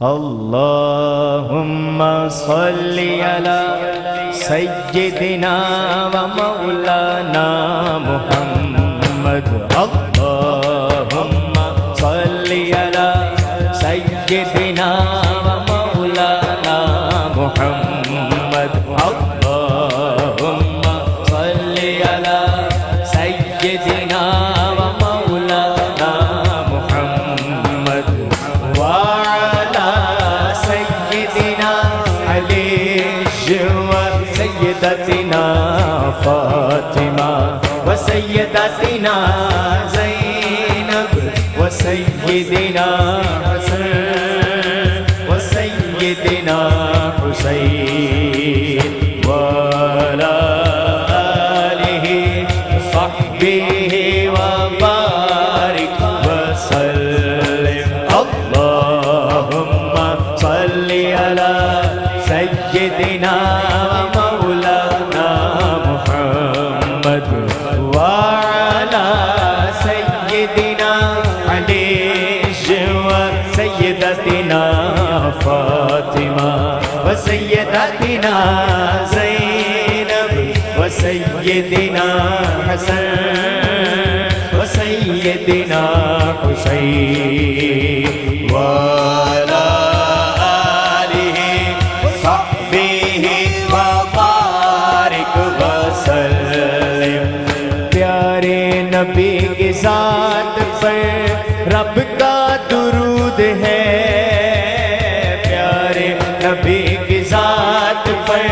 अल्लाहुम्मा सल्लि अला सय्यिदिना व मौलाना मुहम्मद। अल्लाहुम्मा सल्लि अला सय्यिदिना व मौलाना मुहम्मद। अल्लाहुम्मा सल्लि अला सय्यिदिना व मौलाना मुहम्मद व अला सय्यिदिना अली व सय्यदतिना फातिमा व सय्यदतिना ज़ैनब व सय्यदिना हसन व सय्यदिना हुसैन व अला आलिहि सहबिहि व बारिक व सल्लिम। अल्लाहुम्मा सल्लि अला सय्यिदिना व मौलाना मुहम्मद व अला सय्यिदिना अली व सय्यदतिना फातिमा व सय्यदतिना ज़ैनब व सय्यदिना हसन व सय्यदिना हुसैन व अला आलिहि सहबिहि व बारिक व सल्लिम। प्यारे नबी की ज़ात पर रब का दुरूद है, प्यारे नबी की ज़ात पर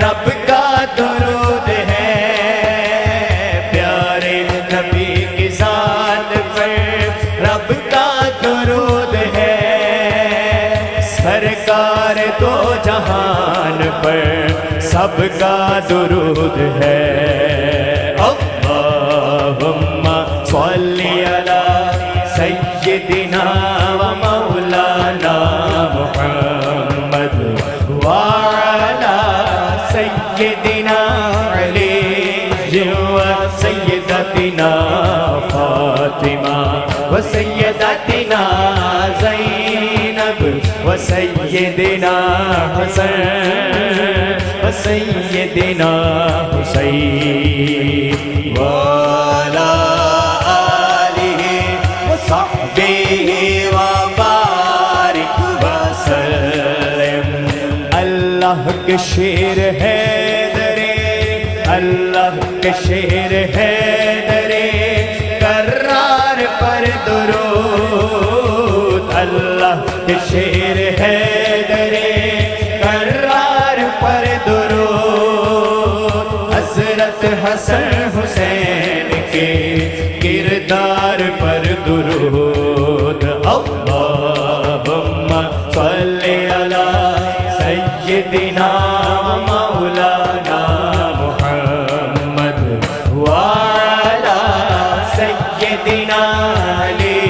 रब का दुरूद है, प्यारे नबी की ज़ात पर रब का दुरूद है। सरकार दो जहान पर सबका दुरूद है। अल्लाहुम्मा सल्लि अला सय्यिदिना व मौलाना मुहम्मद व अला सय्यिदिना अली व सय्यदतिना फातिमा व सय्यदतिना ज़ैनब व सय्यदिना हसन व सय्यदिना हुसैन व अला आलिहि व सहबिहि व बारिक व सल्लिम। अल्लाह के शेर है दरे, अल्लाह के शेर है दरे कर्रार पर दुरूद। अल्लाह के शेर है दरे कर्रार पर दुरूद। हज़रत हसन हुसैन के किरदार पर दुरूद। अल्लाहुम्मा सल्लि अला सय्यिदिना व मौलाना मुहम्मद व अला सय्यिदिना अली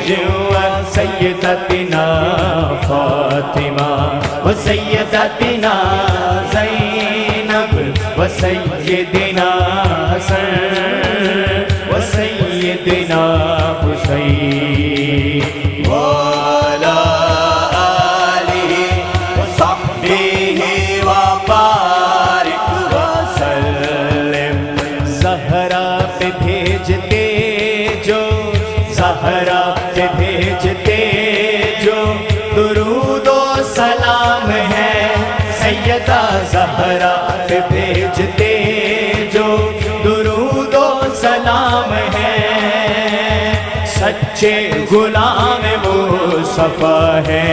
व सय्यदतिना फातिमा व सय्यदतिना ज़ैनब व सय्यदिना हसन व सय्यदिना हुसैन व अला आलिहि व सहबिहि व बारिक व सल्लिम। ज़हरा पे भेजते जो, ज़हरा पे भेजते जो दुरूदो सलाम है। सैयदा ज़हरा पे भेजते जो दुरूदो सलाम है। सच्चे गुलाम मुस्तफा है,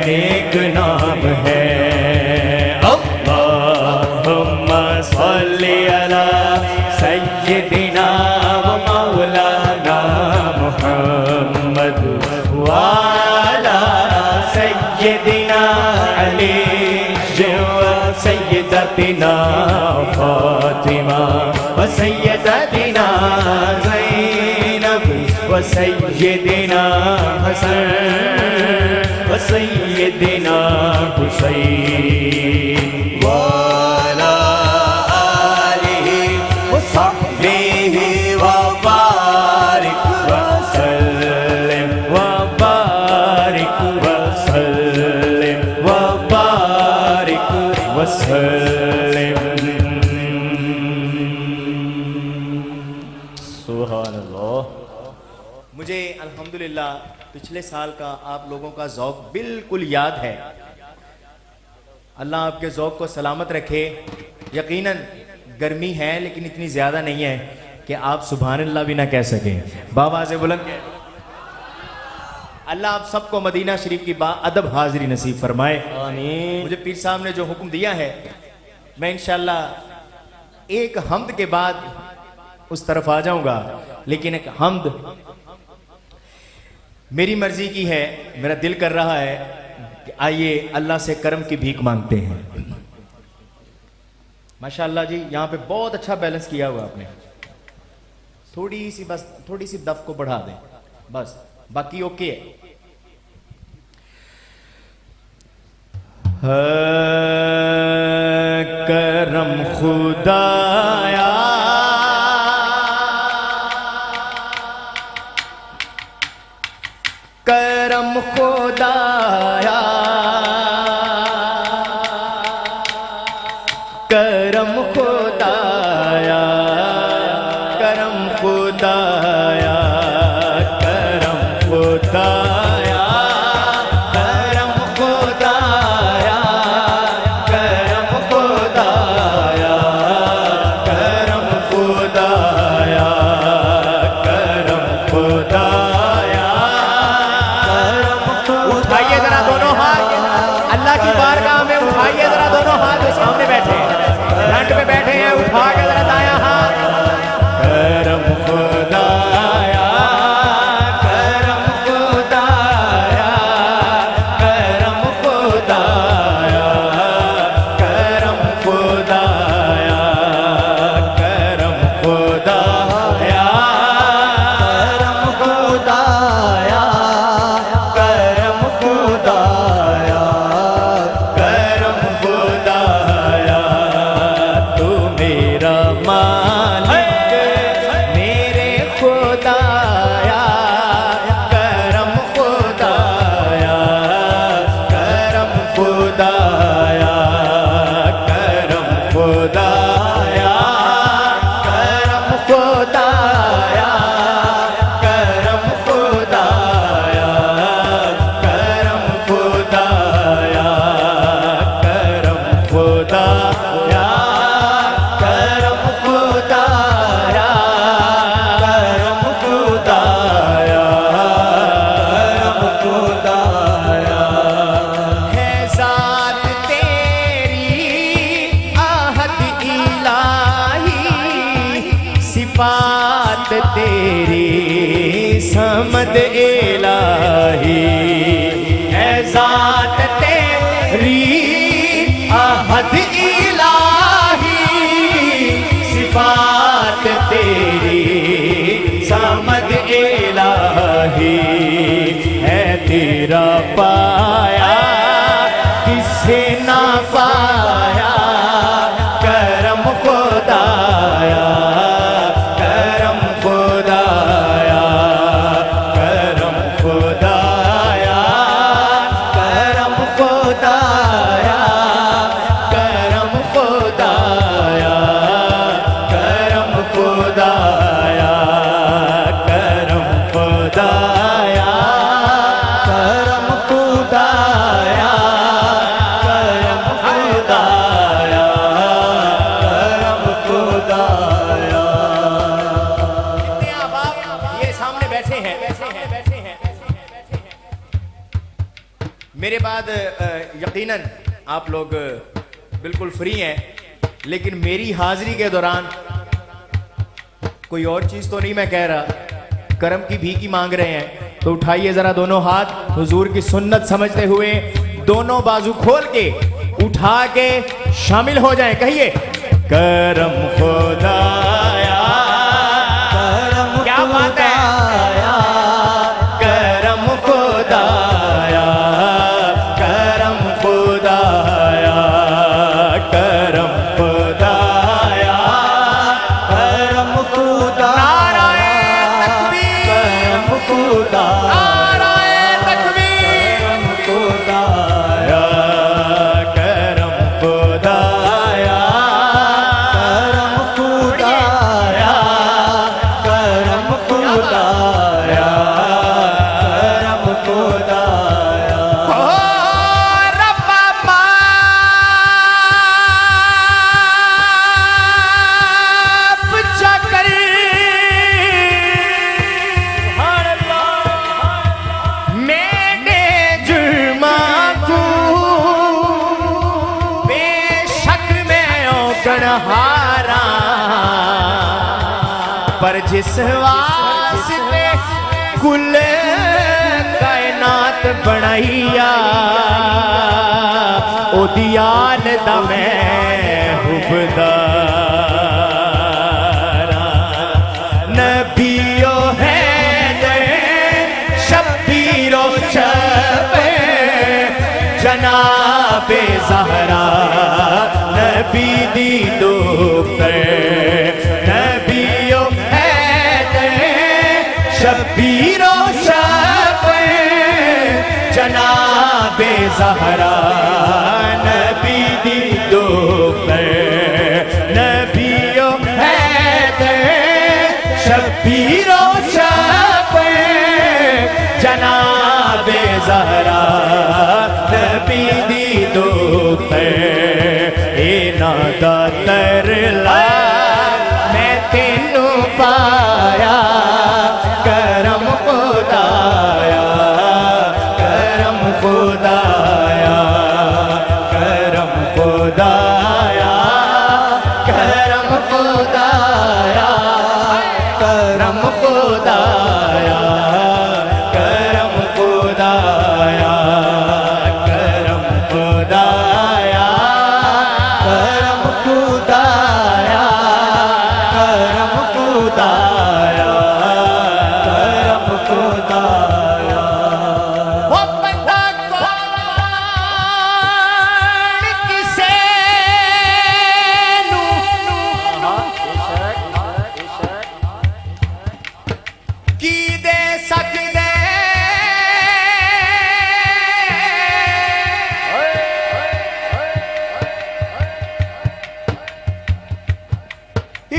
नेक नाम है। अल्लाहुम्मा सल्लि अला सय्यिदिना व मौलाना मुहम्मद व अला सय्यिदिना अली व सय्यदतिना फातिमा व सय्यदतिना ज़ैनब व सय्यदिना हसन व सय्यदिना हुसैन व अला आलिहि व सहबिहि व बारिक व सल्लिम व बारिक व सल्लिम। पिछले साल का आप लोगों का ज़ौक़ बिल्कुल याद है। अल्लाह आपके ज़ौक़ को सलामत रखे। यकीनन गर्मी है लेकिन इतनी ज़्यादा नहीं है कि आप सुभान अल्लाह भी ना कह सकें। बावाज़ बुलंद अल्लाह आप सबको मदीना शरीफ की बाअदब हाज़िरी नसीब फरमाए। आमीन। मुझे पीर साहब ने जो हुक्म दिया है, मैं इंशाअल्लाह एक हम्द के बाद उस तरफ आ जाऊंगा, लेकिन एक हम्द मेरी मर्जी की है। मेरा दिल कर रहा है कि आइए अल्लाह से करम की भीख मांगते हैं। माशाअल्लाह जी, यहाँ पे बहुत अच्छा बैलेंस किया हुआ आपने। थोड़ी सी दफ को बढ़ा दें बस, बाकी ओके है। करम खुदाया करम खुदाया करम खुदाया करम खुदाया करम खुदाया करम खुदाया करम खुदाया करम खुदाया करम खुदाया उठाइए जरा दोनों हाथ अल्लाह की बारगाह में, उठाइए जरा दोनों हाथ। जो सामने बैठे फ्रंट पे बैठे हैं, उठा के जरा दाया हाथ। करम खुदाया करम खुदाया करम खुदाया करम खुदाया करम खुदाया करम खुदाया करम खुदाया करम खुदाया। तू मेरा मालिक मेरे खुदाया करम खुदाया करम खुदाया करम खुदाया करम खुदाया करम खुदाया करम खुदाया करम खुदाया करम खुदाया करम खुदाया करम खुदाया। है ज़ात तेरी आहद इलाही, सिफ़ात तेरी समद इलाही। है ज़ात तेरी आहद इलाही, सिफ़ात तेरी समद इलाही। है तेरा पाया किसे ना पाया करम खुदाया करम खुदाया करम खुदाया करम खुदाया करम खुदाया करम खुदाया करम खुदाया करम खुदाया करम खुदाया करम खुदाया। कितने आप ये सामने बैठे हैं मेरे बाद यकीनन आप लोग बिल्कुल फ्री हैं, लेकिन मेरी हाजिरी के दौरान कोई और चीज तो नहीं मैं कह रहा, करम की भीख ही मांग रहे हैं। तो उठाइए जरा दोनों हाथ, हुजूर की सुन्नत समझते हुए दोनों बाजू खोल के उठा के शामिल हो जाएं। कहिए करम खुदाया क्या बात है, करम खुदाया करम खुदाया करम खुदाया करम खुदाया करम खुदाया करम खुदाया करम खुदाया करम खुदाया करम खुदाया बहारा, पर जिस वास्ते कुल कायनात बनाईया ओदी आल दा मैं हुबदारा। नबियो है शब्बीरो शबे जनाबे ज़हरा, नबी दी दोपहर नबियो है शब्बीरो शबे जनाबे ज़हरा, नबी दी दोपहर नबियो है शब्बीरो शबे जनाबे ज़हरा, नबी दी दोपहर नादा तरला मैं तेनू पाया, करम खुदाया करम खुदाया करम खुदाया करम खुदाया करम खुदाया करम खुदाया करम खुदाया करम खुदाया करम खुदाया करम खुदाया। वो बंदा कौन किसे नू की दे सकदे,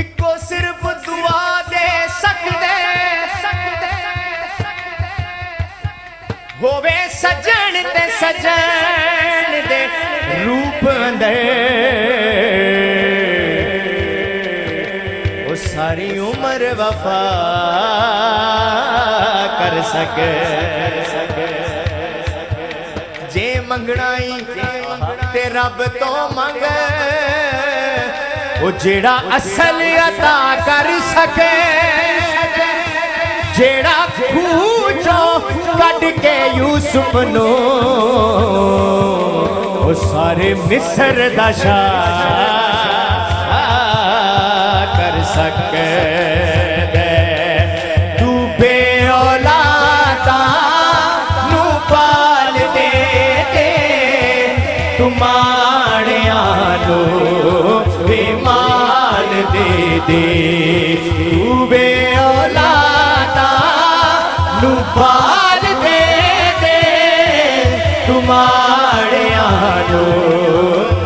इको सिर्फ दुआ दे सकदे, होवे सजन ते सजन दे रूप अंदर, वो सारी उम्र वफा कर सके। जे मंगनाई ते रब तो मंग, वो जेड़ा असल अता कर सके, जेड़ा खूचो कट के यूसुफ नो वो सारे मिस्र दा शाह कर सके। तू बे औलादा नू पाल दे दे, तुम्हारिया नो बेमाल दे दे, तू बे औलादा नू पाल दे दे, तुम्हारिया नो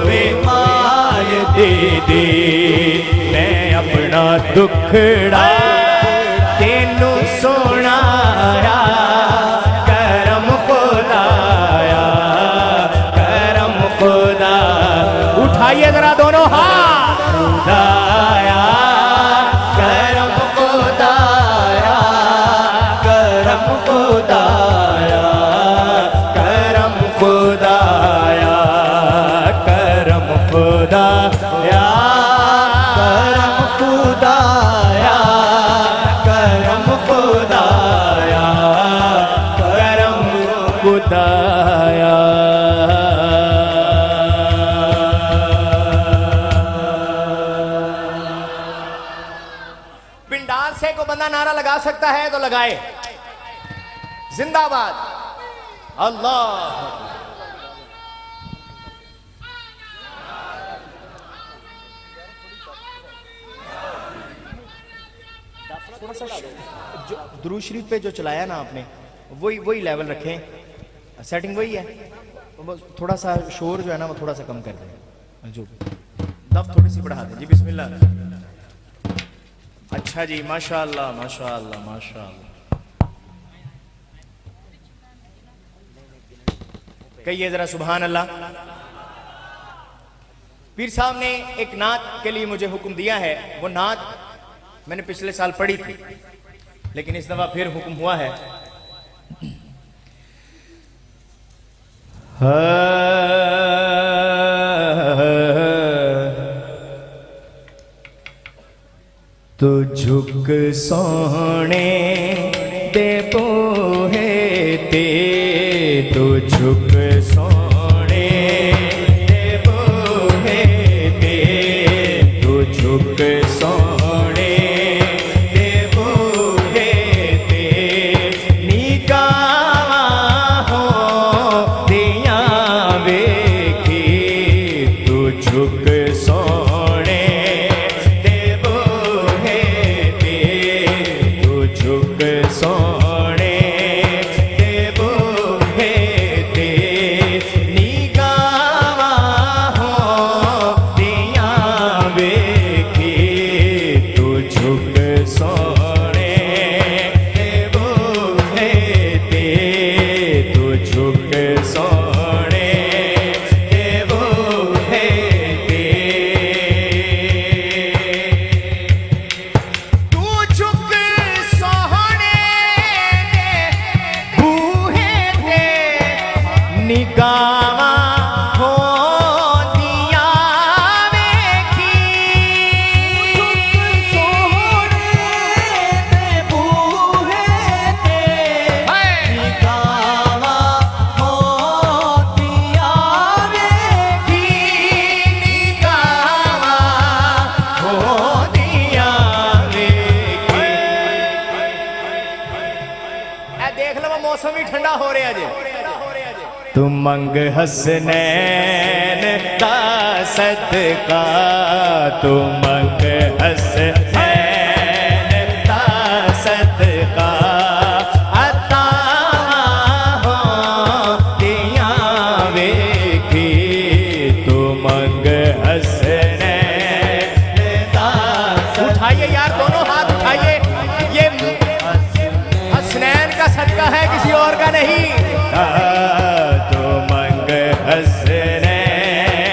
बेमाल दे दे। मैं अपना दुखड़ा तेनू सुनाया, करम खुदाया करम खुदा। उठाइए जरा दोनों हाथ, खुदाया करम खुदाया करम खुदाया करम खुदाया करम खुदाया करम खुदाया करम खुदाया करम खुदाया। पिंडाल से को बंदा नारा लगा सकता है तो लगाए, जिंदाबाद अल्लाह। जो दुरूद शरीफ पे जो चलाया ना आपने, वही लेवल रखें, सेटिंग वही है, थोड़ा सा शोर जो है ना वो थोड़ा सा कम कर दें, जो दफ थोड़ी सी बढ़ा दें। जी बिस्मिल्लाह। अच्छा जी, माशाअल्लाह माशाअल्लाह माशाअल्लाह। कहिए जरा सुभान अल्लाह। पीर साहब ने एक नात के लिए मुझे हुक्म दिया है, वो नात मैंने पिछले साल पढ़ी थी, लेकिन इस दफा फिर हुक्म हुआ है। तो झुक सोने दे पोहे ते, तो झुक सोने दे पोहे ते, तो झुक सोने दे पोहे ते, निगाह हो दिया वेखी, तो झुक सोने दे पोहे ते, तो झुक सोने दे पोहे ते, निगाह हो दिया वेखी, तो झुक सोने दे पोहे ते, तो झुक सोने दे पोहे ते, तू झुक सोने दे बूहे ते, निगाह हो दिया वेखी, सोहणे दे बूहे ते, निगाह हो दिया वेखी, निगाह हो दिया वेखी। ए देख लो मौसम भी ठंडा हो रहा जे, तू मंग हसनैन दा सदका, तू मंग हसनैन दा सदका, अता हो दिया वेखी, तू मंग हसनैन दा सदका। उठाइए यार, दोनों हाथ उठाइए, ये हसनैन का सदका है, किसी और का नहीं। तो मंग हसनैन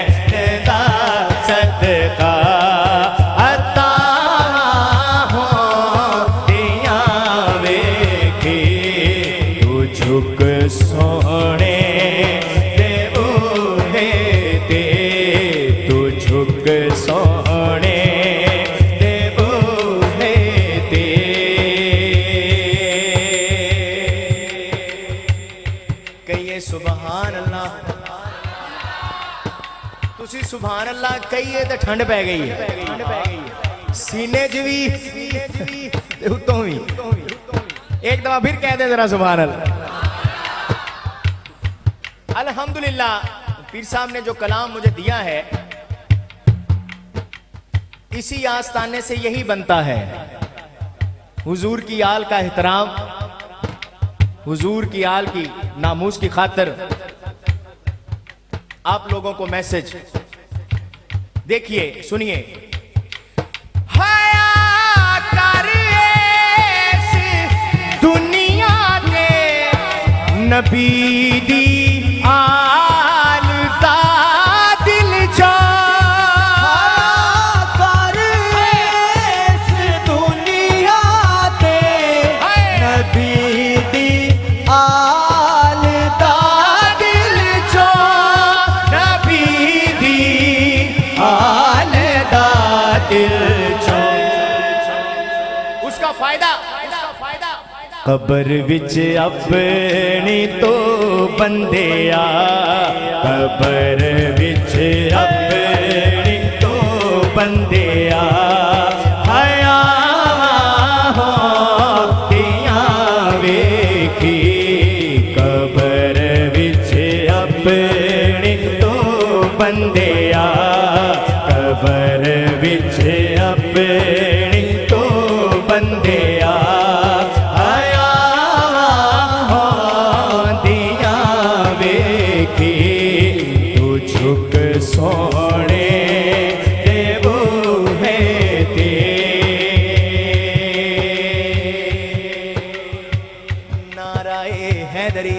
दा सदका, अता हो दिया वेखी, तू झुक सोने दे बूहे ते, तू झुक सोने दे बूहे ते। कहिए सुभान अल्लाह, तुसी सुभान अल्लाह कहिए तो ठंड पै गई है, सीने च भी ते उत्तों भी। एक दफा फिर कह दे जरा सुभान अल्लाह। अल्हम्दुलिल्लाह, पीर साहब ने जो कलाम मुझे दिया है, इसी आस्ताने से यही बनता है, हुजूर की आल का एहतराम, हुजूर की आल की नामूस की खातिर आप लोगों को मैसेज देखिए, सुनिए। हया कर इस दुनिया के नबी दी आल दा दिल जा, कर इस दुनिया ते नबी दी आल दा दिल जो नबी दी आल दा दिल जो। उसका फायदा कबर विच अपनी तो बंदे आ, कबर विच अपनी तो बंदे आ, हया हो दिया वेखी, कबर विच अपनी तो बंदे आ, कबर विच अपनी तो बंदे आ, हया हो दिया वेखी, तू झुक सोने दे बूहे ते। नाराए हैदरी,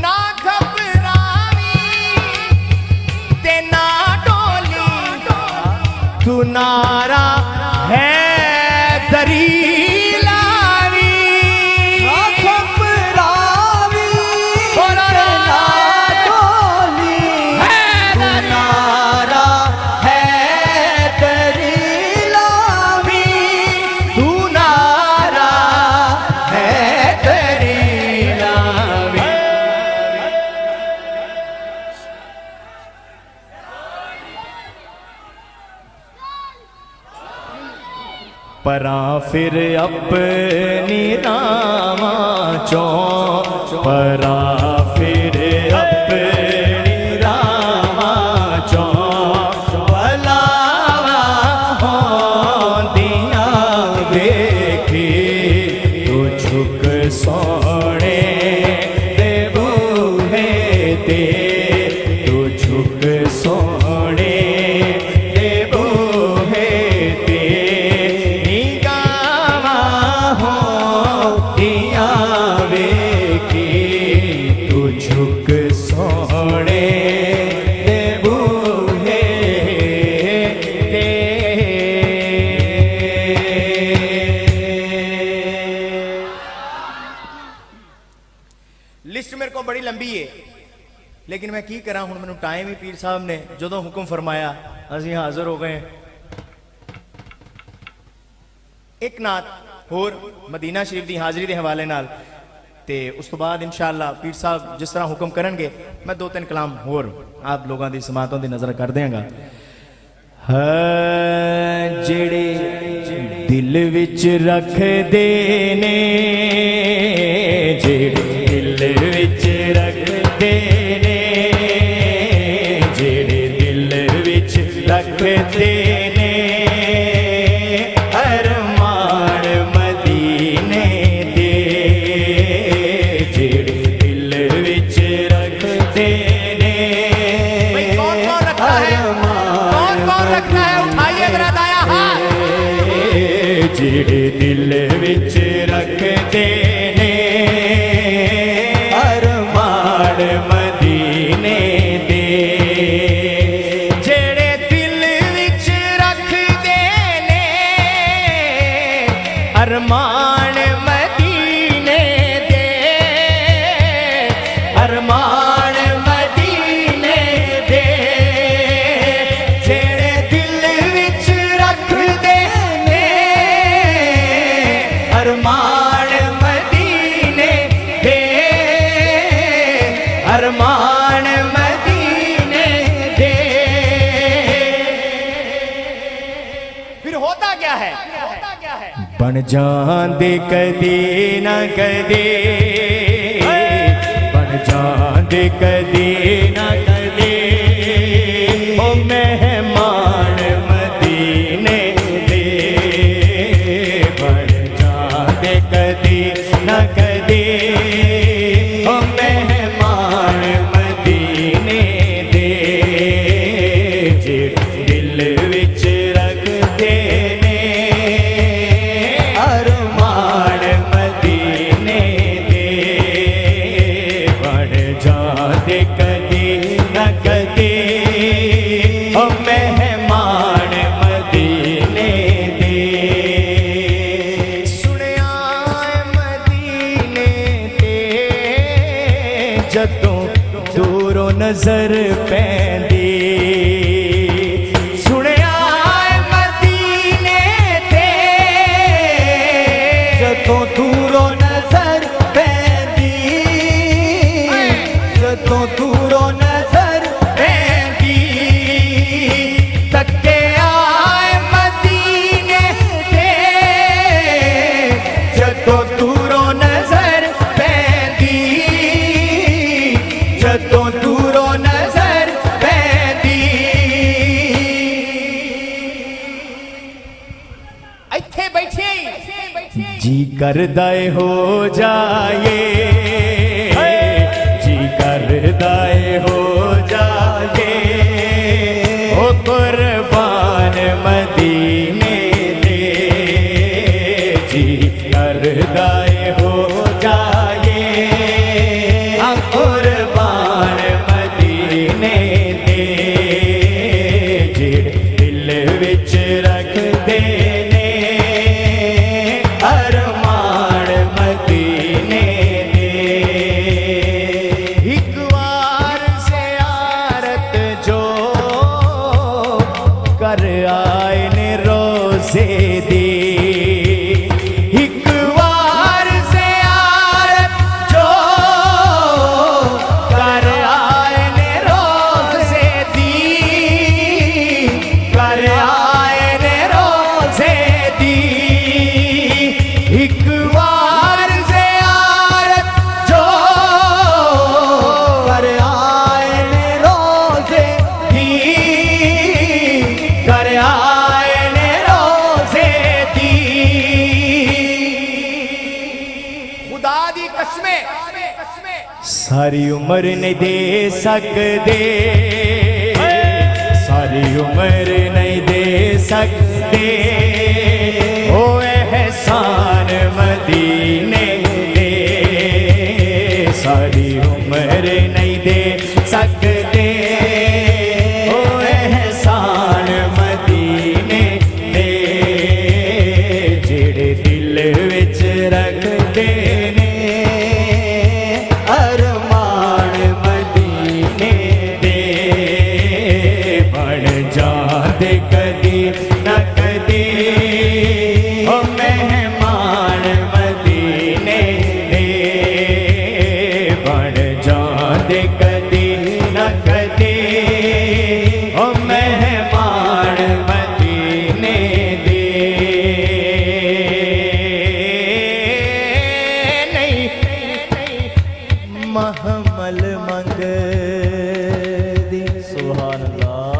ना घबरावी ते ना डोली, तू नारा हैदरी लावी, खबरावी बोलो ना, ना डोली, हैदरी नारा है तेरी परां फिर अपनी रामा चो, परां फिर अपनी रामा चो, भलावा होंदियां देखी तू झुक सोने दे बूहे ते, तू झुक सोने दे बूहे ते, निगावा होंदियां वेखी तू झुक सोने दे बूहे ते। लिस्ट मेरे को बड़ी लंबी है, लेकिन मैं की करा हूं, मैनू टाइम ही पीर साहब ने जो हुक्म फरमाया असीं हाजिर हो गए। एक नात होर मदीना शरीफ की हाजिरी के हवाले नाल, ते उस तो बाद इंशाअल्लाह पीर साहब जिस तरह हुक्म करनगे मैं 2-3 कलाम होर आप लोगों की समातों की नजर कर देंगा। जेड़े दिल विच रख देने, जेड़े दिल विच रख देने, जेड़े दिल विच रख देने, अरमान मदीने दे, जेड़े दिल विच रख देने। कौन कौन रखता है, कौन कौन रखता है, उठाइए जरा दाया हाथ। जेड़े दिल विच रख देने, अरमान मदीने दे, जेड़े दिल विच रख देने, अरमान मदीने दे, अरमान मदीने दे, जेड़े दिल विच रख देने, अरमान मदीने दे, अरमान मदीने दे। फिर होता क्या है, बन जांदे कदी ना कदी, बन जांदे कदी ना कदी, ओ मेहमान मदीने दे, बन जांदे कदी ना कदी, ओ मेहमान मदीने दे, जे दिल विच रख देने, अरमान मदीने दे, बन जांदे कदी ना कदी, ओ मेहमान मदीने दे। सुनिया मदीने ते जदों दूरों नजर पैंदी, सुनिया मदीने ते जदों दूरों नजर पैंदी, जदों दूरों नजर पैंदी, तके आए मदीने ते जदों दूरों नजर पैंदी, जदों दूरों नजर पैंदी। इत्थे बैठे जी करदाए हो जाए, जी करदाए हो जाए, ओ कुर्बान मदीने दे, जी करदाए हो जाए, आ कुर्बान मदीने दे, जे दिल विच रख देने, अरमान मदीने दे। सारी उम्र नहीं दे सकते, सारी उम्र नहीं दे सकते ओ एहसान मदीने दे, सारी उम्र नहीं दे सकते ओ एहसान मदीने दे, जेड़े दिल विच रखते ने अरमान मदीने दे, बन जाते कदी न कदी ओ मेहमान मदीने दे, बन जाते कदी न कदी ओ मेहमान मदीने दे। नहीं महमल मंग दी सुभान अल्लाह।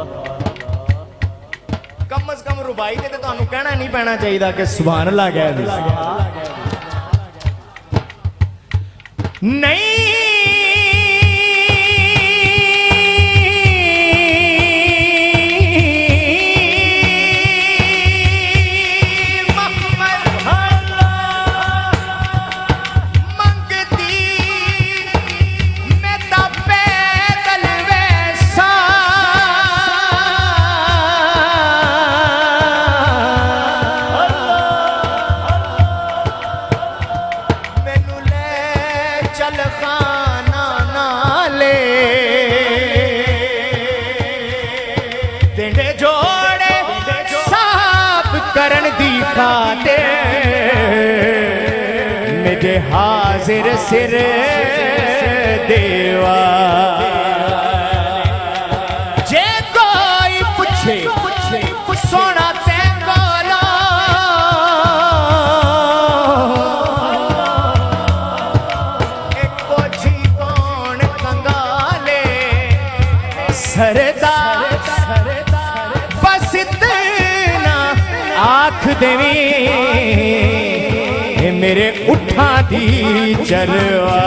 कम अज कम रुबाई ते तुहानू कहना नहीं पैना चाहिए कि सुभान अल्लाह कह दी। नहीं मेरे हाजिर सिर देवा, जे कोई पूछे सोना ते कोला एको जी कौन कंगाले सरदार, बस इतना आँख देवी मेरे उठा दी चरवा,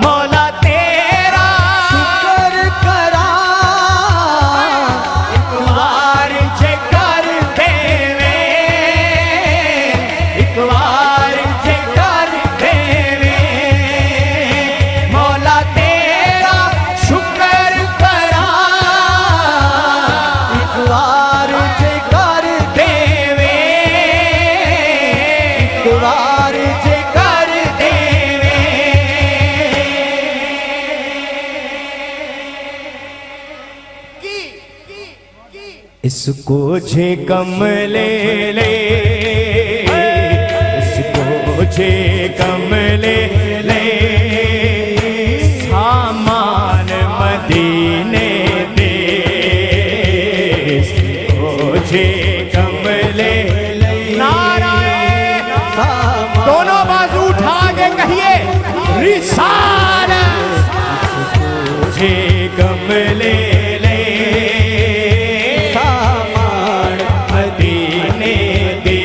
मौला तेरा शुक्र करा एक बार जे कर देवे, एक बार जे कर देवे, मौला तेरा शुक्र करा एक बार जे कर देवे, बार जे कर देवे। इसको जे कम ले ले, इसको जे कम ले ले, सामान मदीने दे, इसको जे कम ले ले, दोनों बाजू उठा के कहिए रिसालत, मुझे गम ले ले, सामान मदीने दे,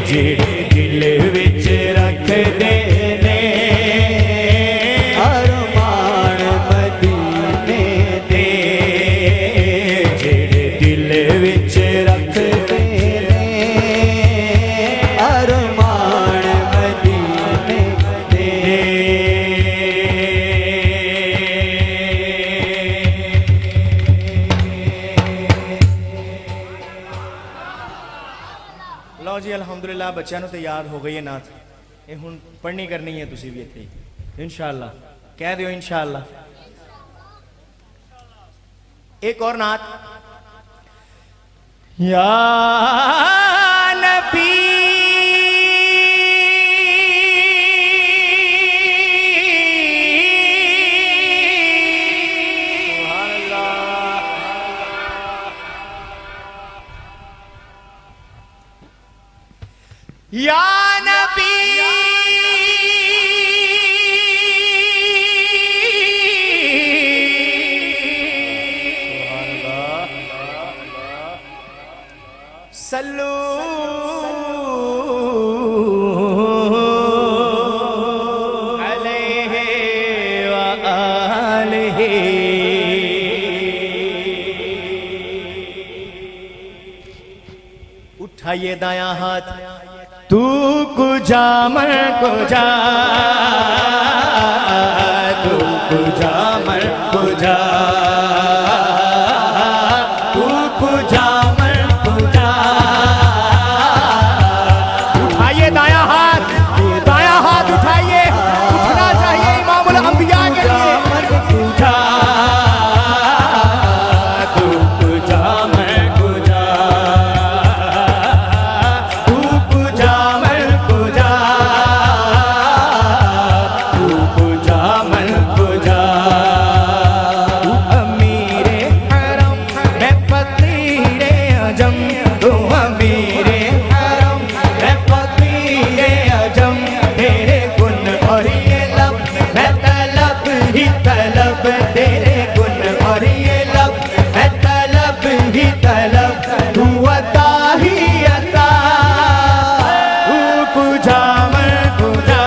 जेड़े दिल विच रख दे ने अरमान मदीने दे, जेड़े दिल विच रख दे अरमान मदीने दे। लो जी अलहमदुलिल्लाह बच्चों तो याद हो गई है नाथ, ये हुण पढ़नी करनी है तुसी भी इत्थे इंशाअल्लाह, कह दियो इंशाअल्लाह। एक और नाथ, या नबी या नबी सल्लू उठाइए दाया हाथ। तू कुजा मर कुजा, तू कुजा मर कुजा, तू कुजा मर कुजा। उठाइए दाया हाथ उठाइए, उठना चाहिए इमामुल अंबिया के लिए। कुजा तू कुजा मर कुजा, तू कुजा मर कुजा, तू कुजा मर कुजा। तू अमीरे हरम मैं फकीरे अजम, तू अमीरे हरम मैं फकीरे अजम। तेरे गुण और ये लब मैं तलब ही तलब, तेरे गुण और ये लब मैं तलब ही तलब। तू अता ही अता, तू कुजा मर कुजा।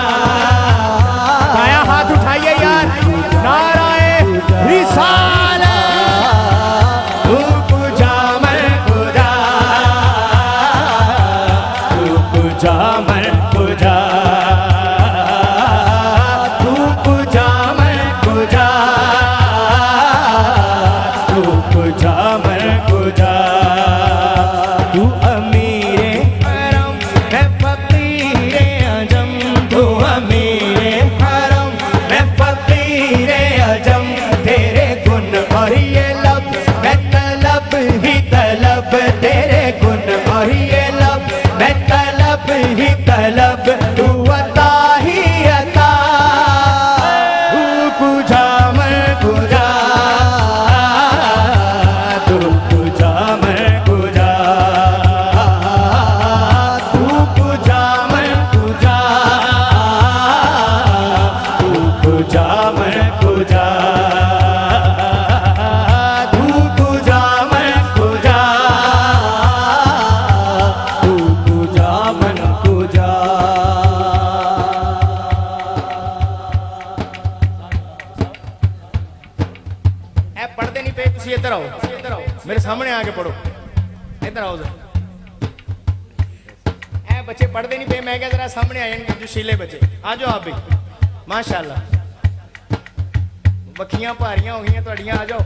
दाया हाथ उठाइए यार, नाराए रिसालत। तू कुजा मर कुजा, तू कुजा मर कुजा, तू कुजा मर कुजा, तू कुजा मर कुजा। तू अमीरे हरम मैं फकीरे अजम, तू अमीरे हरम मैं फकीरे अजम। तेरे गुण और ये लब मैं तलब ही तलब, तेरे गुण और ये लब मैं तलब ही तलब। तू अता ही अता, तू कुजा मर कुजा, तू कुजा मर कुजा, तू कुजा मर कुजा, तू कुजा मर कुजा, तू कुजा मर कुजा, तू कुजा मर कुजा। ऐ पढ़ते नहीं पे, तुम इधर आओ, मेरे सामने आके पढ़ो। इधर आओ जरा। ऐ बच्चे पढ़ते नहीं पे, मैं क्या जरा सामने आ जाएंगे जो शीले बच्चे। आ जाओ आप भी, माशाल्लाह बखियां भारियां हो गई तुहाडियां। आ जाओ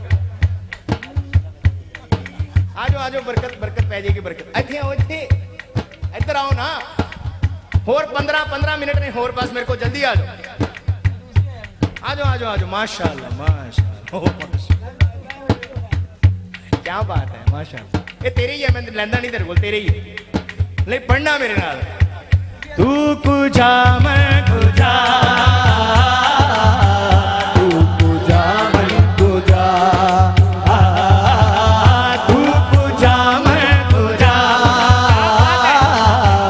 आ जाओ आ जाओ, बरकत बरकत पै जाएगी बरकत। इत्थे आओ, इत्थे इधर आओ ना। होर 15 मिनट ने होर, बस मेरे को जल्दी आ जाओ। आ जाओ आ जाओ आ जाओ, माशाल्लाह माशाल्लाह, ओह माशाल्लाह, क्या बात है माशाल्लाह। ये तेरे ही है, मैं लैंदा नहीं तेरे को, तेरे ही है। नहीं पढ़ना मेरे नाल। तू कुजा मर कुजा, तू कुजा मर कुजा, तू कुजा मर कुजा।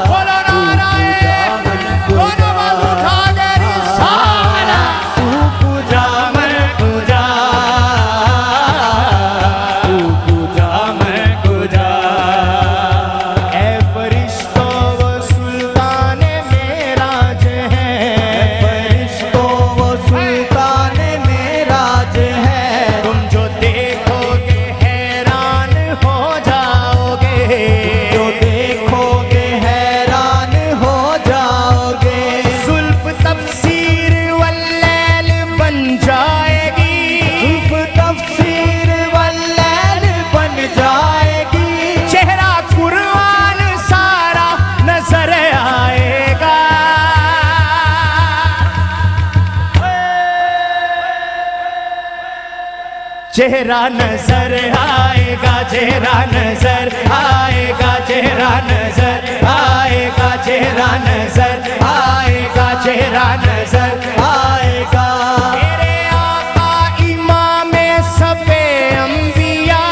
बोलो नारायण, दोनों बाजू उठा के रिसालत। तू कुजा मर कुजा, तू कुजा मर कुजा। ऐ फरिश्तों व सुल्ताने मेराज है, फरिश्तों व सुल्ताने मेराज है। तुम जो देखोगे हैरान हो जाओगे, जो देखोगे हैरान हो जाओगे। जुल्फ तफसीर वल्लैल बन जाएगी, जुल्फ तफसीर वल्लैल बन जाएगी। चेहरा कुर्बान सारा नजर आएगा। चेहरा नजर आएगा, चेहरा नजर आएगा, चेहरा नजर आएगा, चेहरा नजर आएगा, चेहरा नजर आएगा। मेरे आका इमामे सफे अंबिया,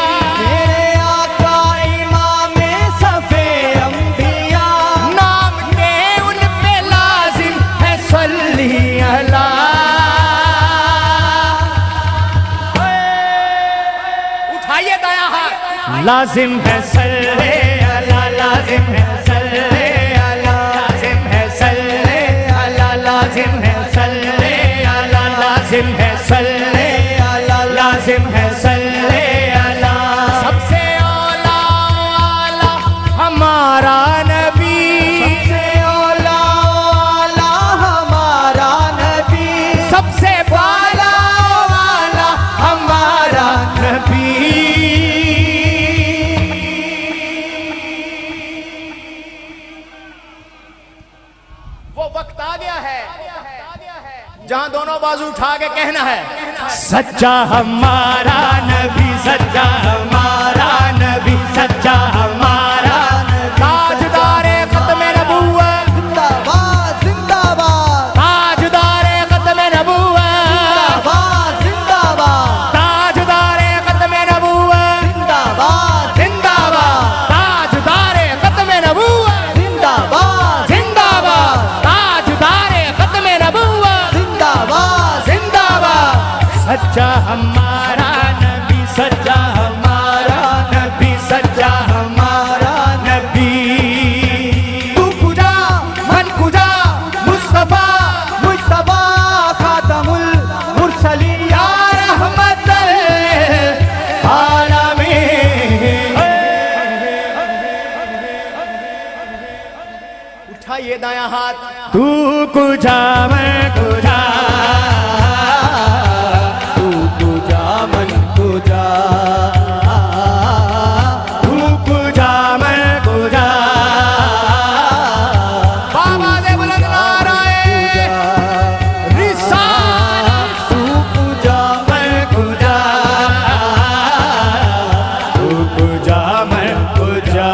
मेरे आका इमामे सफे अंबिया। नाम के उन पे लाजिम है सल्ली अला। उठाइए दाया हाथ। लाजिम है सल्ले अला, लाजिम है सल्ले अला, लाजिम है सल्ले अला, लाजिम है सल्ले अला, लाजिम है सल्ले अला, लाजिम है सल्ले अला। सबसे आला आला हमारा वक्त आ गया है जहां दोनों बाजू उठा के कहना है, सच्चा हमारा नबी, सच्चा हमारा नबी, सच्चा हमारा ताजदारे खत्म नबूवत, जिंदाबाद जिंदाबाद, ताजदारे खत्म नबूवत, जिंदाबाद ताजदारे खत्म नबूवत, जिंदाबाद जिंदाबाद, ताजदारे खत्म नबूवत, जिंदाबाद जिंदाबाद, ताजदारे खत्म नबूवत, जिंदाबाद जिंदाबाद। सच्चा हमारा नबी, सच्चा हमारा नबी, सच्चा हमारा नबी। तू खुदा मन खुदा मुस्तफा मुस्तफा खातमुल मुरसलीन या रहमतल आलमीन। उठाइए दाया हाथ, तू कुजा मैं कुजा, तू तुझा मन तुझा, तू कुजा मैं कुजा। बाबा दे बुलंद नाराए रिसालत, तू तुझा मैं कुजा, तू कुजा मैं कुजा।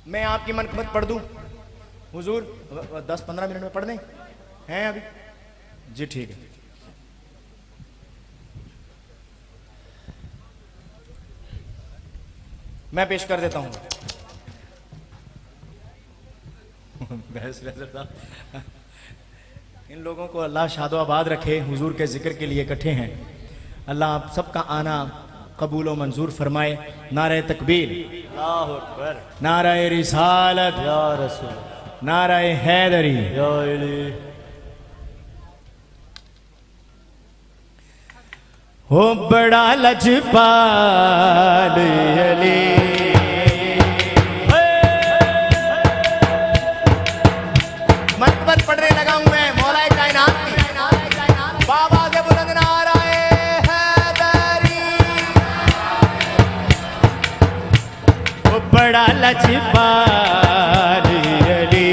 मैं आपकी मनकबत पढ़ दूं हुजूर? 10-15 मिनट में पढ़ दें? हैं अभी? जी ठीक है। मैं पेश कर देता हूं। बहस साहब, इन लोगों को अल्लाह शादो आबाद रखे, हुजूर के जिक्र के लिए इकट्ठे हैं। अल्लाह आप सबका आना कबूल व मंजूर फरमाए। नारे तकबीर, अल्लाहु अकबर, नारे रिसालत, या रसूल, नारे हैदरी। या अली। हो बड़ा लजपाल अली, मनकबत पढ़ने लगा हूं मैं मौलाए कायनात की। बाबा के बुलंद नाराए हैदरी। वो बड़ा लजपाल अली,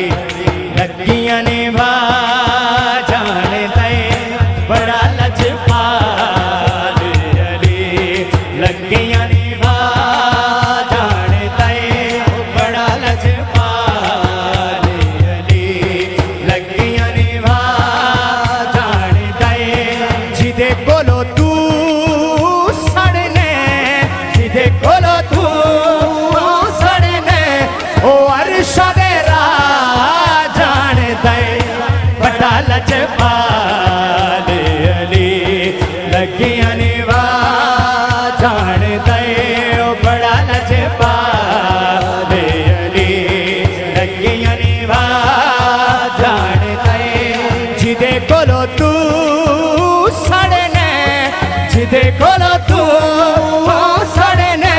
लगियां ने भा जान दे, बड़ा लजपाल अली, लगियां ने भा जान दे, बड़ा लजपाल अली, लगियां ने भा जान दे। जिदे कोलो तू सड़ने, जिदे कोलो तू सड़ने, ओ अरशा दे राह जान दे, बड़ा लजपाल अली, लगियां ने भा जान दे, ओ बड़ा लजपाल अली, लगियां ने भा जान दे। जिदे कोलो तू सड़ने, जिदे कोलो तू सड़ने,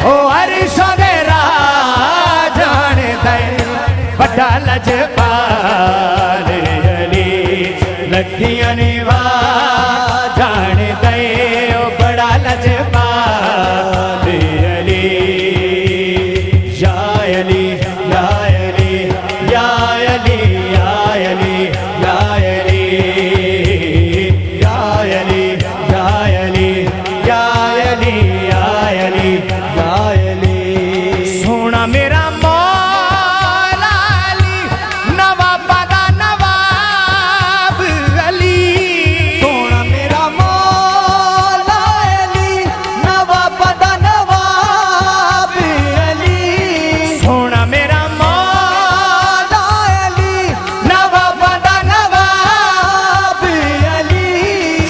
ओ अरशा दे राह जान दे, बड़ा लजपाल अली, लगियां ने भा जान दे, ओ बड़ा लजपाल अली। या अली या अली या अली या अली या अली या अली या अली या अली या अली या अली। सोना मेरा मौला अली, नवाबा दा नवाब अली। सोना मेरा मौला अली, नवाब दा नवाब अली। सोना मेरा मौला अली, नवाब दा नवाब अली।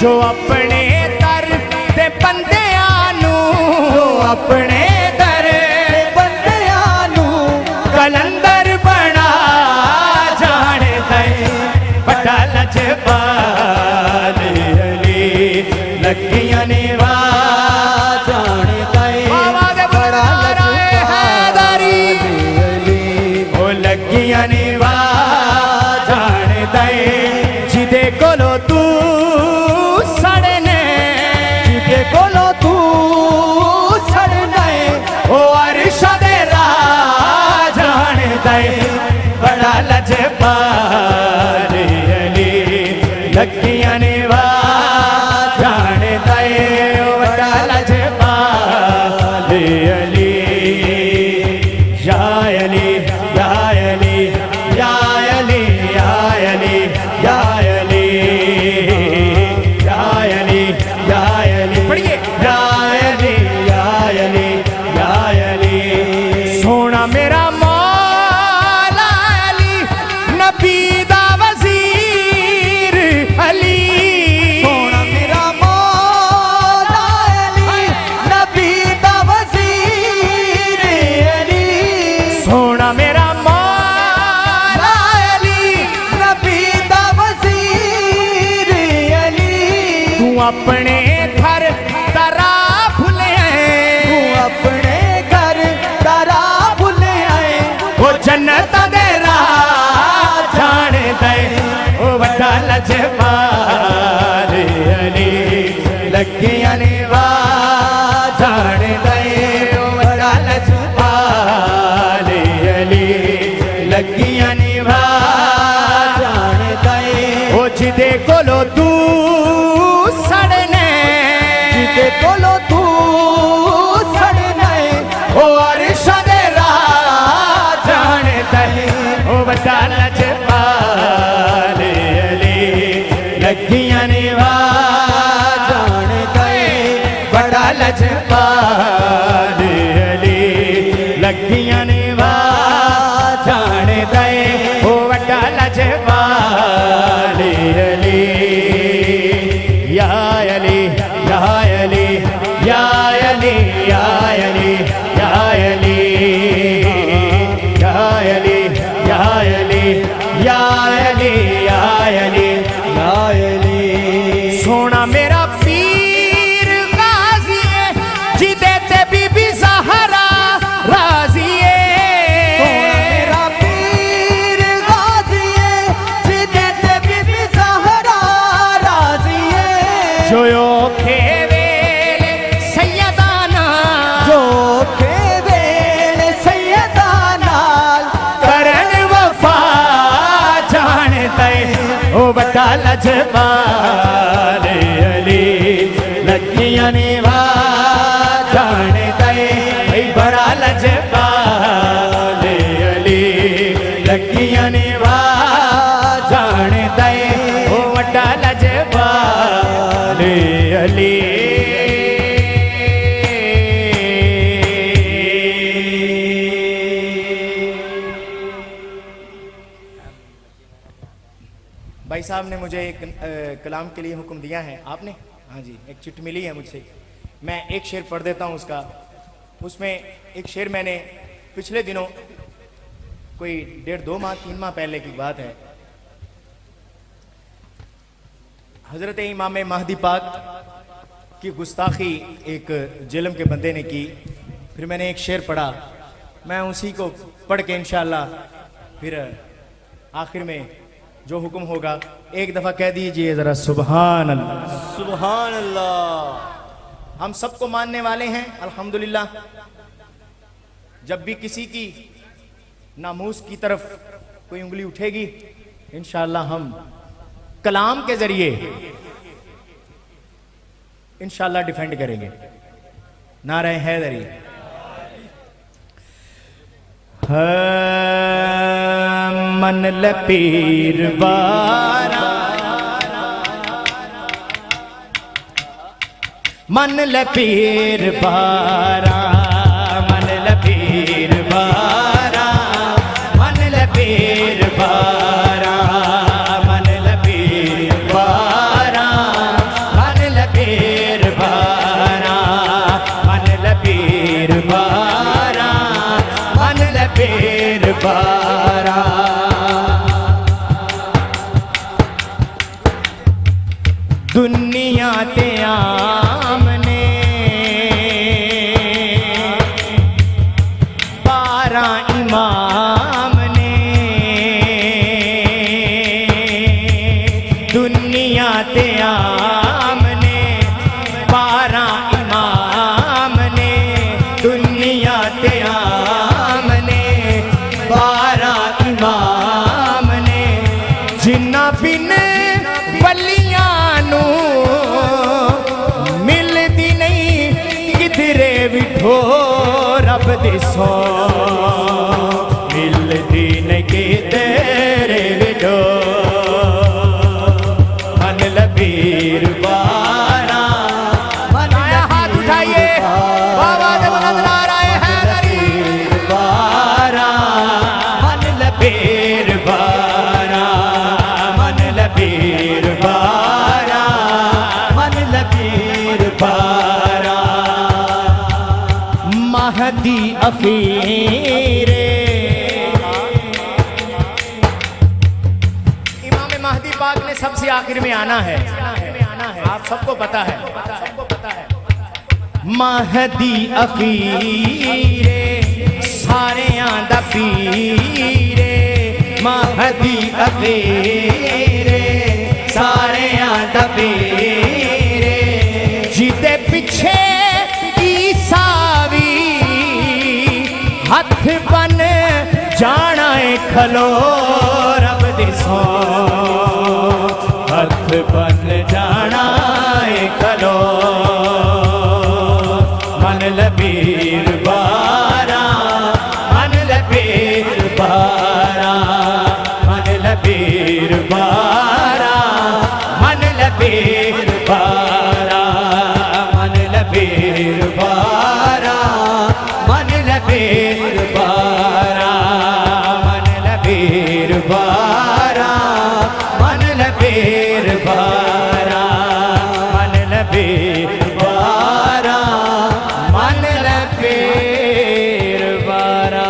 जो अपने दर दे बंदियां नू, जो अपने दर बंदियां नू कलंदर बना जान दे, बड़ा लजपाल अली, लगियां ने भा जान दे, बाबा दे बड़ा हैदरी। अली। ओ लगियां ने भा जान दे, कोलो तू सड़ने, जिदे कोलो तू सड़ने, ओ अर्श दे राह जान दे बड़ा लजपाल अली, लगियां ने वाह जान दे बड़ा लजपाल अली। या अली या अली या अली या अली या अली या अली या अली, पढ़िए या अली या अली या अली। सोना मेरा मौला अली, नबी दा वजीर अली, सोना मेरा मौला अली, नबी दा वज़ीर अली, सोना मेरा मौला अली, नबी दा वज़ीर अली। तू अपने घर तरा भुले, तू अपने घर तारा भुले आए, ओ जन्नत दे राह जान दे ओ वड्डा लजपाल अली, लगियां ने वाह जान दे ओ वड्डा लजपाल अली, लगियां ने वाह जान दे ओ जिदे कोलो तू सड़ने, जिदे कोलो तू सड़ने, ओ अर्श दे राह जान दे ओ वड्डा लजपाल अली, लगियां ने वाह जान दे बड़ा लजपाल अली, लगियां ने वाह जान दे ओ वड्डा लजपाल अली। या अली या अली या अली या अली या अली या अली या अली या अली या अली या अली। सोना मेरा पीर गाजी है, जिदे ते बीबी ज़हरा राजी है, सोना मेरा पीर गाजी है, जिदे ते बीबी ज़हरा राज़ी है, जो ओखे वेले सैयदाना, जो के वेले सैयदा नाल करन वफा जान दे ओ बड़ा लजपाल अली, लगियां ने वाह जान दे ऐ बड़ा लजपाल अली, लगियां ने वाह जान दे ओ बड़ा लजपाल अली। भाई साहब ने मुझे एक कलाम के लिए हुक्म दिया है। आपने? हाँ जी, एक चिट्ठी मिली है मुझसे, मैं एक शेर पढ़ देता हूँ उसका। उसमें एक शेर मैंने पिछले दिनों, कोई 1.5-2 माह 3 माह पहले की बात है, हजरत इमाम महदी पाक की गुस्ताखी एक जेलम के बंदे ने की। फिर मैंने एक शेर पढ़ा, मैं उसी को पढ़ के इंशाअल्लाह फिर आखिर में जो हुक्म होगा एक दफा कह दीजिए जरा सुभान अल्लाह। सुभान अल्लाह। हम सबको मानने वाले हैं अल्हम्दुलिल्लाह। जब भी किसी की नामूस की तरफ कोई उंगली उठेगी इंशाअल्लाह हम कलाम के जरिए इंशाअल्लाह डिफेंड करेंगे। नारे हैदरी। मन लपीर बारा, मन लपीर बारा, मन लपीर बारा, मन लपीर बारा, मन लपीर बारा, मन लपीर बारा, मन लपीर बारा, मन लपीर बारा। दुनिया ते आमने 12 इमाम ने दुनिया ते आमने 12 इमाम ने दुनिया ते आमने 12 इमाम ने जिन्ना बिन बलियां नू मिलदी नहीं किधरे विठो रब दी सौ मिलदी नहीं किधरे विठो मन लबीर बारा मनाया हाथ उठाइए बाबा दे बुलंद नाराए हैदरी बारा मन लबीर बारा मन लबीर बारा मन लबीर बारा महदी अखीरे इमाम महदी पाक ने सबसे आखिर में आना है आप सबको पता है महदी अखीरे सारे दा पीरे महदी अखीरे सारे दा पीरे जिदे पिछे ईसावी हथ बन जाना है खलो रब दी सौ हथ बन जाना है खलो मन लबीर बारा मन लबीर बारा मन लबीर बारा मन लबीर बारा मन लबीर बारा मन लबीर बारा मन लबीर बारा मन लबीर बारा मन लबीर बारा मन लबीर बारा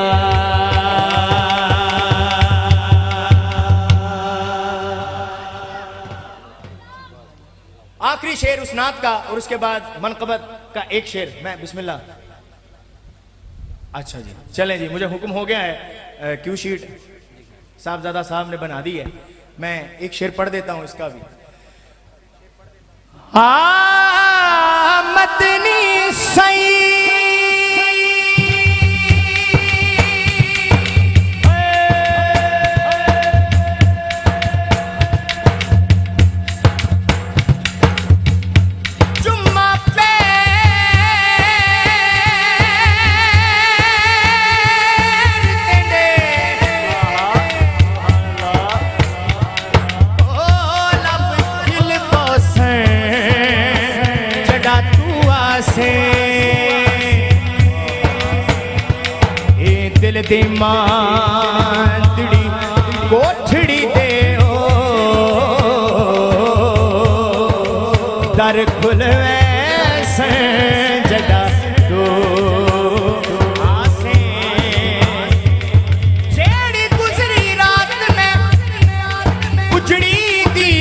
आखिरी शेर उस नात का और उसके बाद मनकबत का एक शेर मैं बिस्मिल्लाह। अच्छा जी चलें जी मुझे हुक्म हो गया है क्यू शीट साहबजादा साहब ने बना दी है मैं एक शेर पढ़ देता हूं इसका भी। मदनी सई दिल दी मांदड़ी कोठड़ी दे ओ दर खुल वैसे जदा तो आसे जेड़ी गुजरी रात में उजड़ी दी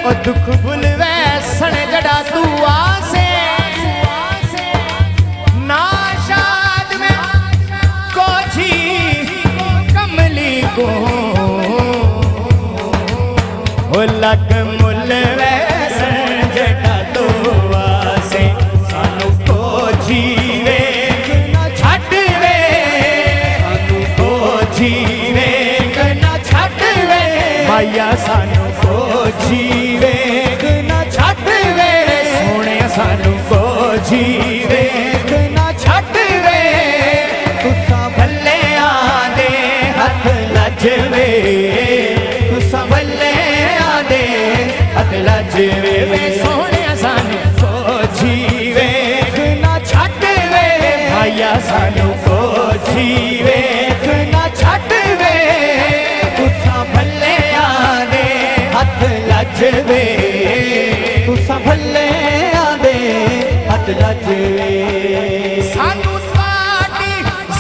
ओ दुख भुल वैसन जड़ा तू आसे लग मुल वैसन जटा तो आसे सानू को जीवे न छट वे सानू को जीवे न छट वे माया सानू को जीवे न छट वे सोने सानू को जीवे न छट वे तुसा भले आदे हथ लजवे तुसा भले लजवे वे सोने सानू को जीवे न छट वे भाइया सानू को जीवे न छट वे तुसा भले आदे हथ लजवे तुसा भले आदे हथ लजवे सानू साडी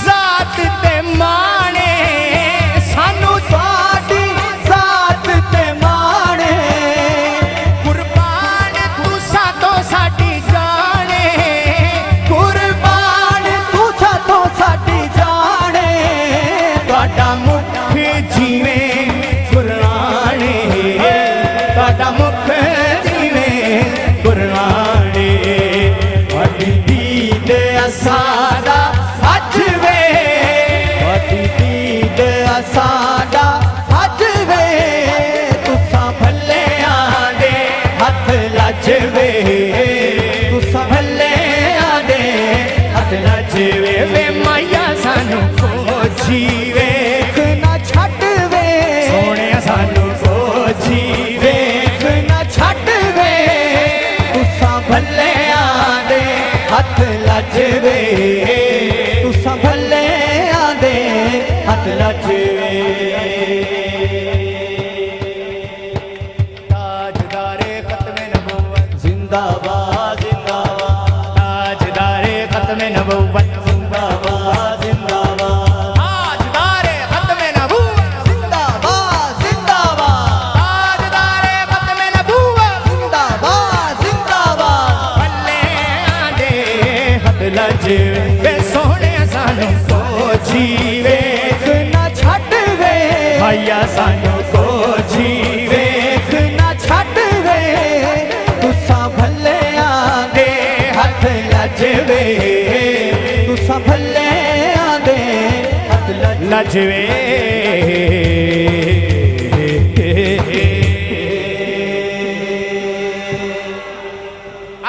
जात ते माणे सानू साडी जात ते माणे साडी जाने कुर्बान तू सा तो वे तुसा भले आंदे हथ लजवे ताजदारे खत्म नबुव्वत जिंदाबाद जिंदाबाद ताजदारे खत्म नबुव्वत जिंदाबाद जिंदाबाद ताजदारे खत्म नबुव्वत जिंदाबाद जिंदाबाद ताजदारे खत्म नबुव्वत जिंदाबाद जिंदाबाद भले आंदे हथ लजवे वे सोहणे सानू सोची वेख ना छट वे भैया सानू सोची वेख ना छट वे तुसा भले आंदे हथ लजवे तुसा भले आंदे हथ लजवे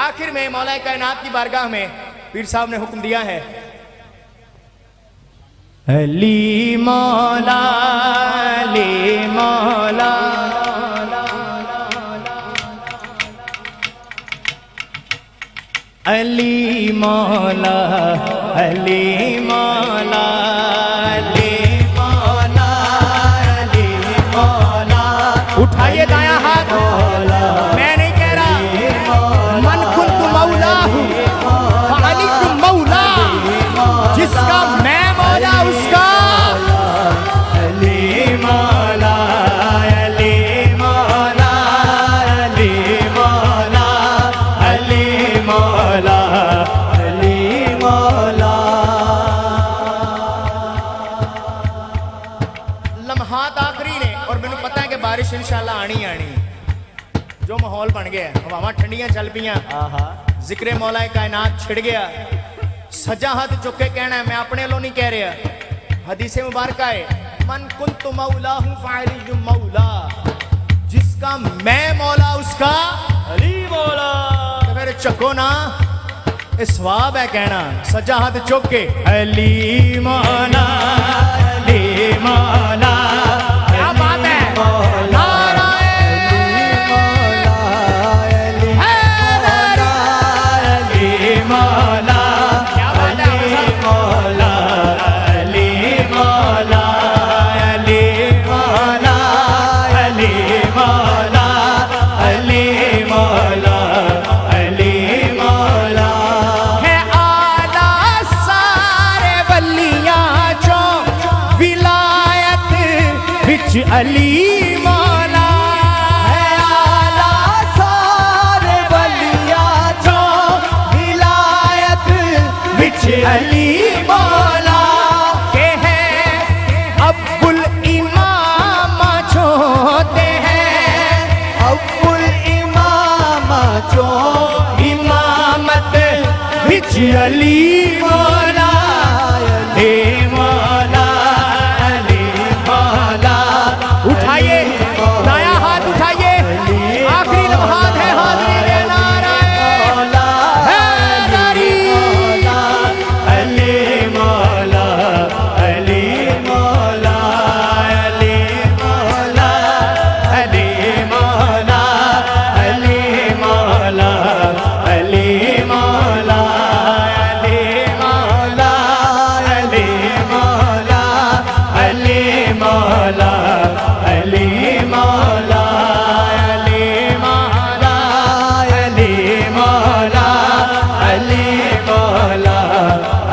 आखिर में मौला कायनात की बारगाह में पीर साहब ने हुक्म दिया है अली मौला अली मौला अली मौला अली मौला अली मौला अली मौला उठाइए दाया हाथ मैं नहीं कह रहा मन खुद मौला हूँ अली तुम मौला जिसका मैं मौला उसका अली मौला अली मौला अली मौला अली मौला अली मौला लम्हात आखिरी ने और मैंने पता है कि बारिश इंशाल्लाह आनी आनी जो माहौल बन गया हवावां ठंडियां चल पियां जिक्रे मौला कायनात छिड़ गया सजा हाथ चुक के कहना है मैं अपने लो नहीं कह रहा हदीसे मुबारक है मन कुन्तु मौला हूं फाइल मौला जिसका मैं मौला उसका अली मौला तो मेरे चको ना स्वाब है कहना सजा हाथ चुक के अली मौला अली मौला क्या बात है मौला क्या बात है मौला अली मौला अली मौला अली मौला अली मौला अली मौला है आला सारे वलियां चो विलायत विच अली मौला है आला सारे वलियां चो विच अली मौला के है अब्बुल इमाम छोते हैं अब्बुल इमाम चो इमामत विच अली मौला अली मौला अली मौला उठाइए दाया हाथ उठाइए आखिरी लम्हात है हाजिरी के नारा अली मौला अली मौला अली मौला अली मौला अली मौला अली मौला अली मौला अली मौला अली मौला अली मौला अली मौला अली मौला अली मौला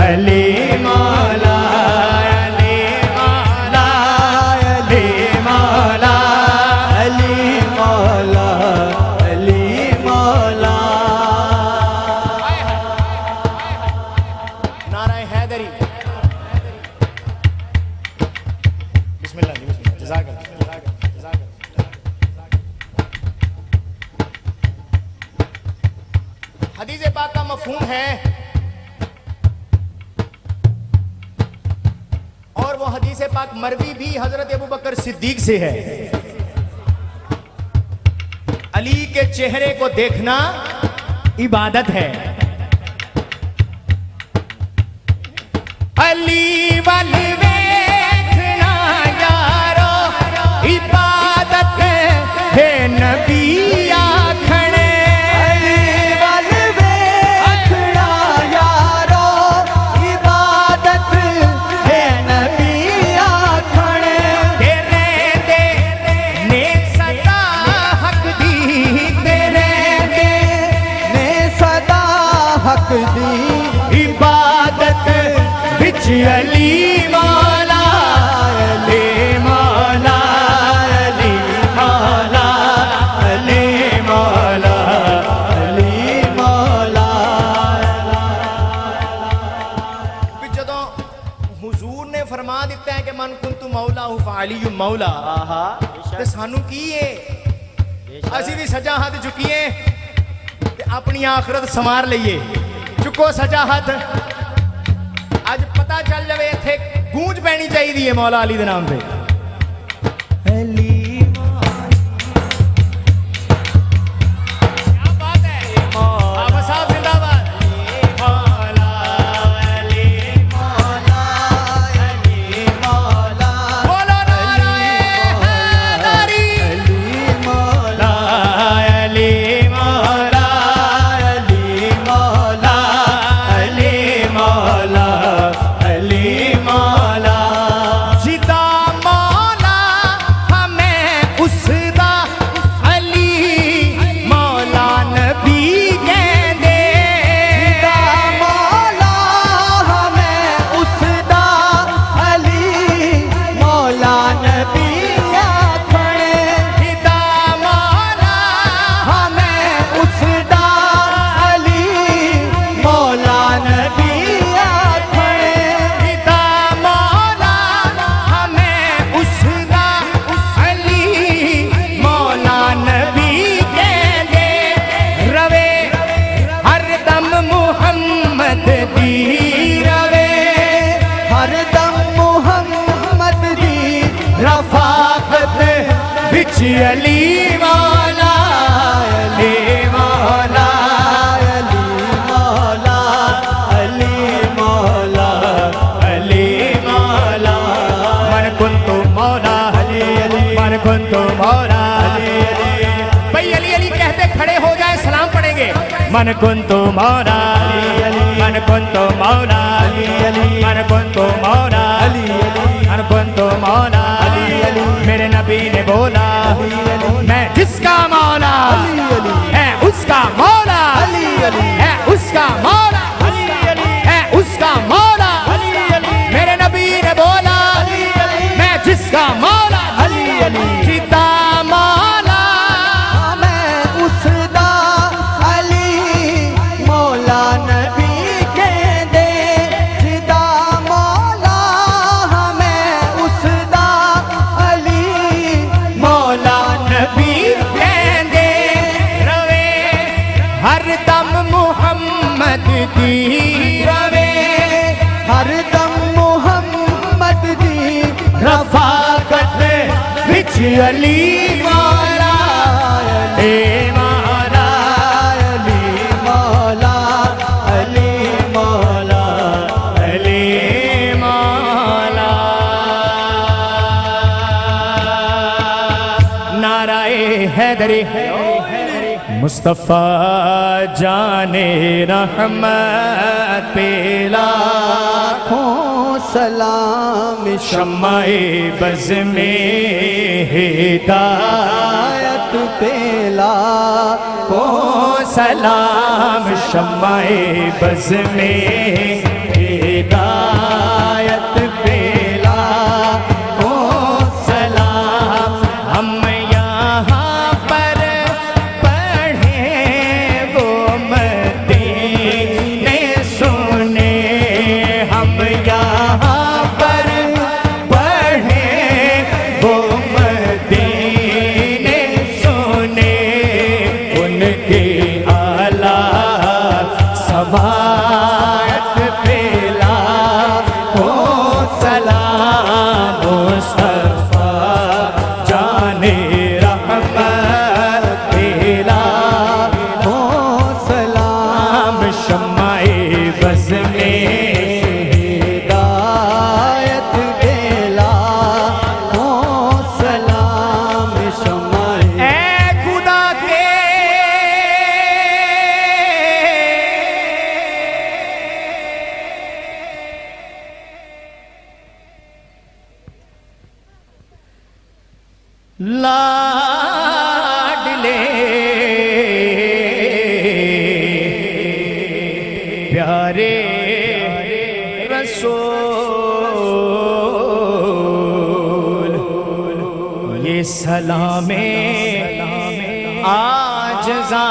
अली मौला अली मौला अली मौला अली मौला अली मौला नाराए हैदरी बिस्मिल्लाह जी बिस्मिल्लाह जज़ाकल्लाह हदीस पाक का मफहूम है और वो हदीस पाक मरवी भी हजरत अबू बकर सिद्दीक से है अली के चेहरे को देखना इबादत है अली वल देखना यारो इबादत है नबी आखने अली वल देखना यारो अली मौला ते सानू की है असी भी सजा हाथ चुकीए ते अपनी आखरत संवार लईए चुको सजा हाथ अज पता चल जाए इत्थे गूंज पैनी चाहिए मौला अली दे नाम पे अली क्या बात है बाबा साहब जिंदाबाद मौला अली मौला अली मौला बोलो नारे हैदरी अली मौला अली मौला अली मौला अली मौला अली मौला जिदा मौला हमें उसदा अली मौला नबी कहंदे जिदा मौला हमें उसदा अली मौला नबी आखणे जिदा मौला हमें उसदा अली मौला नबी आखणे जिदा मौला हमें उसदा अली मौला नबी कहंदे रवे हर दम मुहम्मद दी रवे हरदम मुहम्मद दी रफाकत विच अली मौला अली मौला अली मौला अली मौला अली मौला मन कुंतु मौला अली अली मन कुंतु मौला अली अली भाई अली अली कहते खड़े हो जाए सलाम पढ़ेंगे मन कुंतु मौला अली अली मन कुंतु मौला अली अली मन कुंतु मौला अली अली मन कुंतु मौला अली अली मेरे नबी ने बोला मैं जिसका मौला है उसका मौला है उसका मौला है उसका मौला मेरे नबी ने बोला मैं जिसका मौला जिता मौला मैं उसदा अली मौला नबी कहंदे जिदा मौला हमें उसदा अली मौला नबी कहंदे रवे हर दम मुहम्मद दी रवे हरदम मुहम्मद दी रफाकत विच अली मौला ए मौला अली मौला अली मौला अली मौला नाराए हैदरी मुस्तफा जाने रहमत पेला लाखों सलाम शम्माए बज़ में हिदायत हिदायत पे लाखों सलाम शम्माए बज़ में हिदायत पे लाखों सलाम हम यहाँ पर पढ़े वो मदीने सुने हम यहाँ पर पढ़े वो मदीने सुने उनके आला सवायत पे लाखों सलाम मुस्तफा जाने रहमत पे लाखों सलाम शम्माए बज़ में हिदायत पे लाखों सलाम शमाए ऐ खुदा के लाडले प्यारे रसूल ये सलामे आजज़ां